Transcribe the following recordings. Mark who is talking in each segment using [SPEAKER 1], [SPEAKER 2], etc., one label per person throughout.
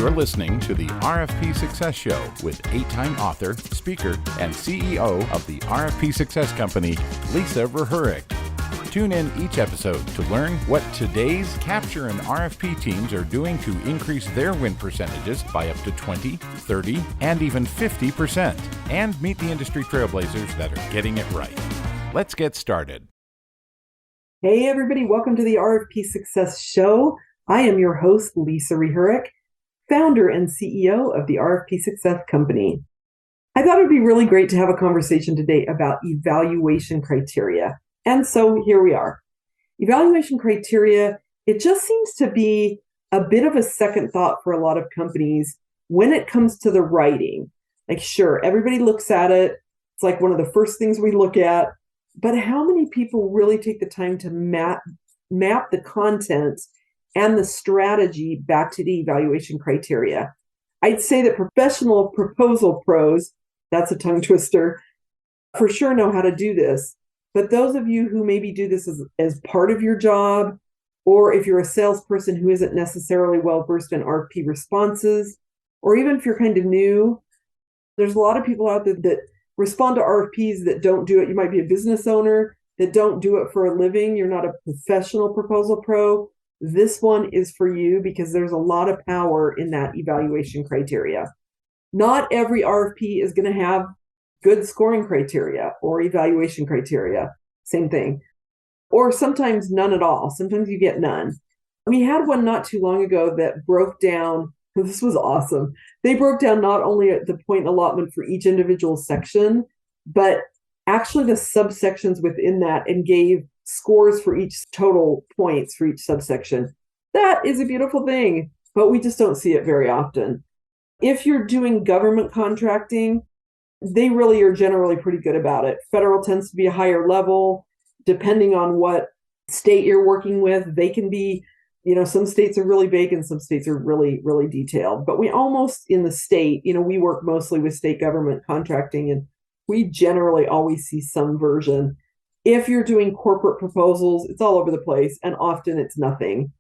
[SPEAKER 1] You're listening to the RFP Success Show with 8-time author, speaker, and CEO of the RFP Success Company, Lisa Verhurick. Tune in each episode to learn what today's capture and RFP teams are doing to increase their win percentages by up to 20, 30, and even 50%, and meet the industry trailblazers that are getting it right. Let's get started.
[SPEAKER 2] Hey everybody, welcome to the RFP Success Show. I am your host, Lisa Verhurick, founder and CEO of the RFP Success Company. I thought it would be really great to have a conversation today about evaluation criteria. And so here we are. Evaluation criteria, it just seems to be a bit of a second thought for a lot of companies when it comes to the writing. Like, sure, everybody looks at it. It's like one of the first things we look at. But how many people really take the time to map the content and the strategy back to the evaluation criteria? I'd say that professional proposal pros, that's a tongue twister, for sure know how to do this. But those of you who maybe do this as part of your job, or if you're a salesperson who isn't necessarily well-versed in RFP responses, or even if you're kind of new, there's a lot of people out there that respond to RFPs that don't do it. You might be a business owner that don't do it for a living. You're not a professional proposal pro. This one is for you because there's a lot of power in that evaluation criteria. Not every RFP is going to have good scoring criteria or evaluation criteria. Same thing. Or sometimes none at all. Sometimes you get none. We had one not too long ago that broke down. This was awesome. They broke down not only at the point allotment for each individual section, but actually the subsections within that and gave scores for each total points for each subsection. That is a beautiful thing, but we just don't see it very often. If you're doing government contracting, they really are generally pretty good about it. Federal tends to be a higher level, depending on what state you're working with. They can be, some states are really big and some states are really, really detailed. But we almost in the state, we work mostly with state government contracting, and we generally always see some version. If you're doing corporate proposals, it's all over the place, and often it's nothing.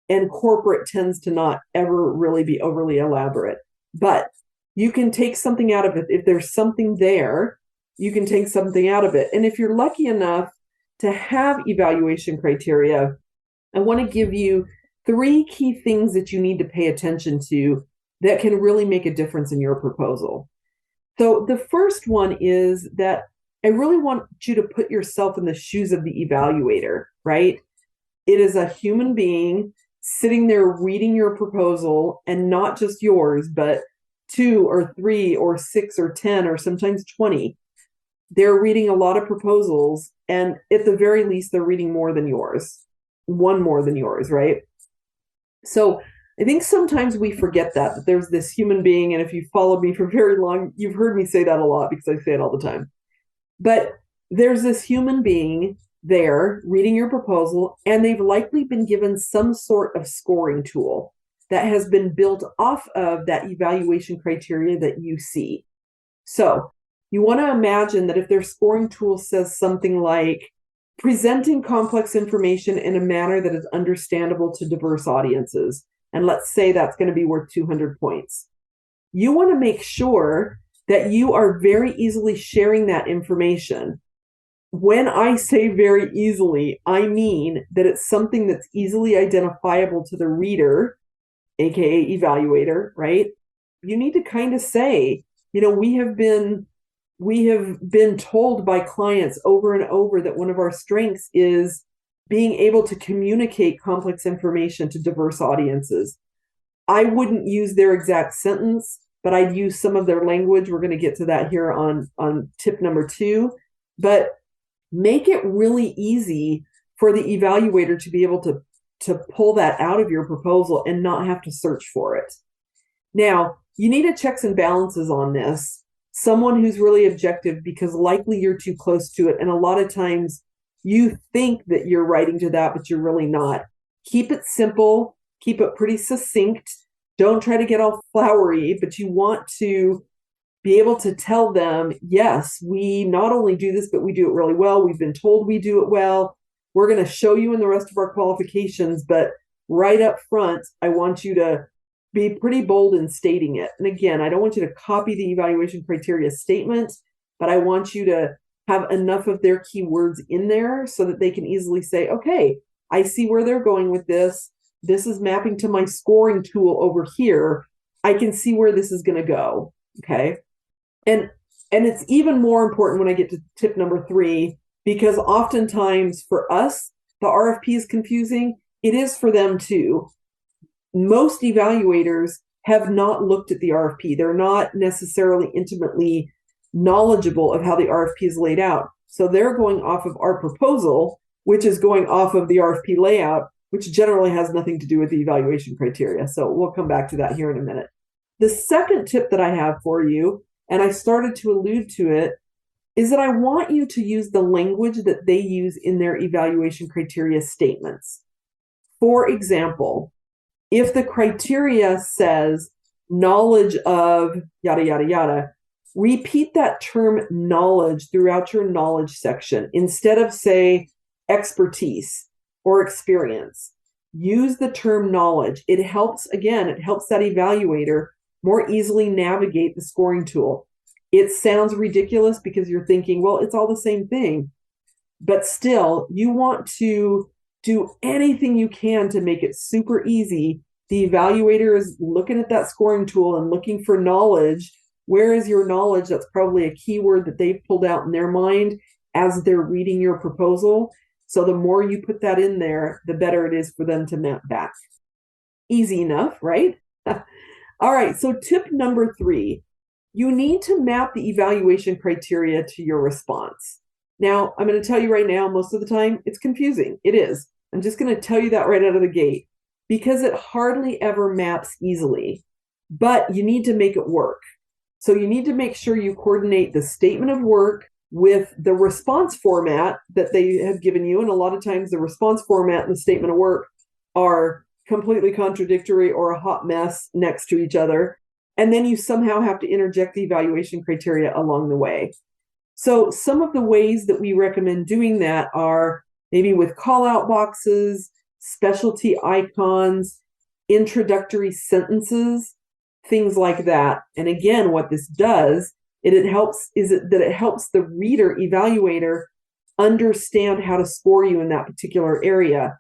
[SPEAKER 2] And corporate tends to not ever really be overly elaborate. But you can take something out of it. If there's something there, you can take something out of it. And if you're lucky enough to have evaluation criteria, I want to give you 3 key things that you need to pay attention to that can really make a difference in your proposal. So the first one is that I really want you to put yourself in the shoes of the evaluator, right? It is a human being sitting there reading your proposal, and not just yours, but 2 or 3 or 6 or 10 or sometimes 20. They're reading a lot of proposals, and at the very least, they're reading more than yours. One more than yours, right? So I think sometimes we forget that there's this human being, and if you've followed me for very long, you've heard me say that a lot because I say it all the time. But there's this human being there reading your proposal, and they've likely been given some sort of scoring tool that has been built off of that evaluation criteria that you see. So you want to imagine that if their scoring tool says something like presenting complex information in a manner that is understandable to diverse audiences, and let's say that's going to be worth 200 points, you want to make sure that you are very easily sharing that information. When I say very easily, I mean that it's something that's easily identifiable to the reader, aka evaluator, right? You need to kind of say, we have been told by clients over and over that one of our strengths is being able to communicate complex information to diverse audiences. I wouldn't use their exact sentence, but I'd use some of their language. We're going to get to that here on tip number 2. But make it really easy for the evaluator to be able to pull that out of your proposal and not have to search for it. Now, you need a checks and balances on this. Someone who's really objective, because likely you're too close to it. And a lot of times you think that you're writing to that, but you're really not. Keep it simple. Keep it pretty succinct. Don't try to get all flowery, but you want to be able to tell them, yes, we not only do this, but we do it really well. We've been told we do it well. We're going to show you in the rest of our qualifications, but right up front, I want you to be pretty bold in stating it. And again, I don't want you to copy the evaluation criteria statement, but I want you to have enough of their keywords in there so that they can easily say, okay, I see where they're going with this. This is mapping to my scoring tool over here. I can see where this is going to go. Okay. And it's even more important when I get to tip number 3, because oftentimes for us, the RFP is confusing. It is for them too. Most evaluators have not looked at the RFP. They're not necessarily intimately knowledgeable of how the RFP is laid out. So they're going off of our proposal, which is going off of the RFP layout, which generally has nothing to do with the evaluation criteria. So we'll come back to that here in a minute. The second tip that I have for you, and I started to allude to it, is that I want you to use the language that they use in their evaluation criteria statements. For example, if the criteria says knowledge of yada, yada, yada, repeat that term knowledge throughout your knowledge section instead of, say, expertise or experience. Use the term knowledge. It helps that evaluator more easily navigate the scoring tool. It sounds ridiculous because you're thinking, well, it's all the same thing. But still, you want to do anything you can to make it super easy. The evaluator is looking at that scoring tool and looking for knowledge. Where is your knowledge? That's probably a keyword that they've pulled out in their mind as they're reading your proposal. So the more you put that in there, the better it is for them to map back. Easy enough, right? All right, so tip number 3, you need to map the evaluation criteria to your response. Now, I'm going to tell you right now, most of the time, it's confusing. It is. I'm just going to tell you that right out of the gate because it hardly ever maps easily, but you need to make it work. So you need to make sure you coordinate the statement of work with the response format that they have given you. And a lot of times the response format and the statement of work are completely contradictory or a hot mess next to each other. And then you somehow have to interject the evaluation criteria along the way. So some of the ways that we recommend doing that are maybe with call-out boxes, specialty icons, introductory sentences, things like that. And again, what this does, it helps the reader evaluator understand how to score you in that particular area.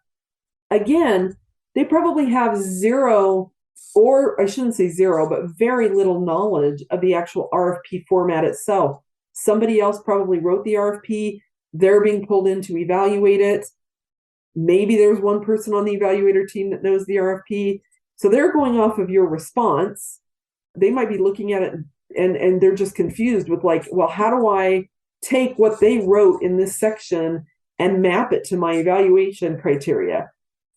[SPEAKER 2] Again, they probably have zero, or I shouldn't say zero, but very little knowledge of the actual RFP format itself. Somebody else probably wrote the RFP. They're being pulled in to evaluate it. Maybe there's one person on the evaluator team that knows the RFP. So they're going off of your response. They might be looking at it and they're just confused with like, well, how do I take what they wrote in this section and map it to my evaluation criteria?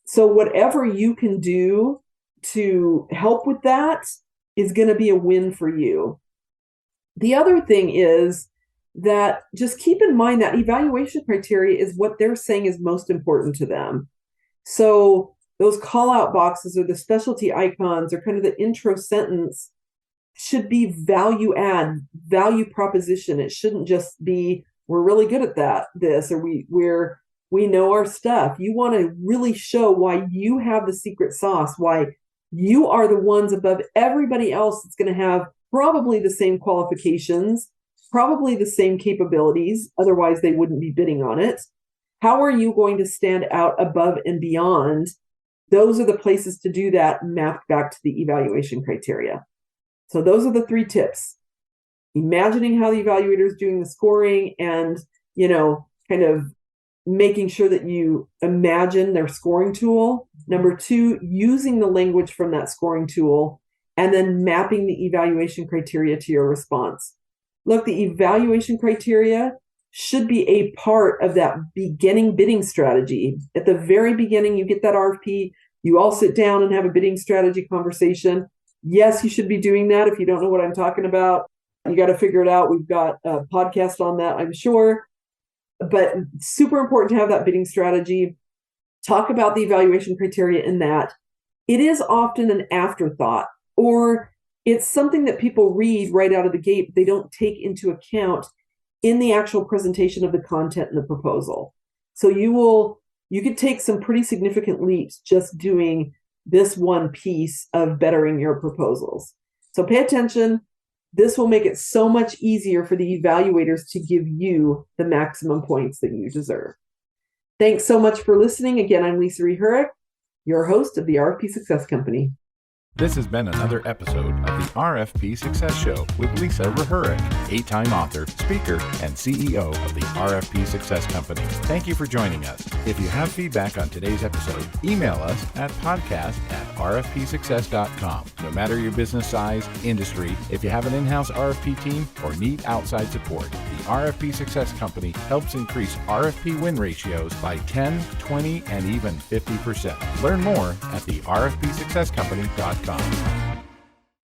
[SPEAKER 2] So whatever you can do to help with that is going to be a win for you. The other thing is that just keep in mind that evaluation criteria is what they're saying is most important to them. So those call-out boxes or the specialty icons or kind of the intro sentence should be value add, value proposition. It shouldn't just be, we're really good at this, or we know our stuff. You want to really show why you have the secret sauce, why you are the ones above everybody else that's going to have probably the same qualifications, probably the same capabilities. Otherwise, they wouldn't be bidding on it. How are you going to stand out above and beyond? Those are the places to do that mapped back to the evaluation criteria. So those are the 3 tips. Imagining how the evaluator is doing the scoring and, kind of making sure that you imagine their scoring tool. Number 2, using the language from that scoring tool, and then mapping the evaluation criteria to your response. Look, the evaluation criteria should be a part of that beginning bidding strategy. At the very beginning, you get that RFP, you all sit down and have a bidding strategy conversation. Yes, you should be doing that. If you don't know what I'm talking about, you got to figure it out. We've got a podcast on that, I'm sure. But super important to have that bidding strategy. Talk about the evaluation criteria in that. It is often an afterthought, or it's something that people read right out of the gate, but they don't take into account in the actual presentation of the content in the proposal. So you could take some pretty significant leaps just doing this one piece of bettering your proposals. So pay attention. This will make it so much easier for the evaluators to give you the maximum points that you deserve. Thanks so much for listening. Again, I'm Lisa Rehurick, your host of the RFP Success Company.
[SPEAKER 1] This has been another episode of the RFP Success Show with Lisa Rehurick, 8-time author, speaker, and CEO of the RFP Success Company. Thank you for joining us. If you have feedback on today's episode, email us at podcast@rfpsuccess.com. No matter your business size, industry, if you have an in-house RFP team, or need outside support, the RFP Success Company helps increase RFP win ratios by 10, 20, and even 50%. Learn more at the rfpsuccesscompany.com.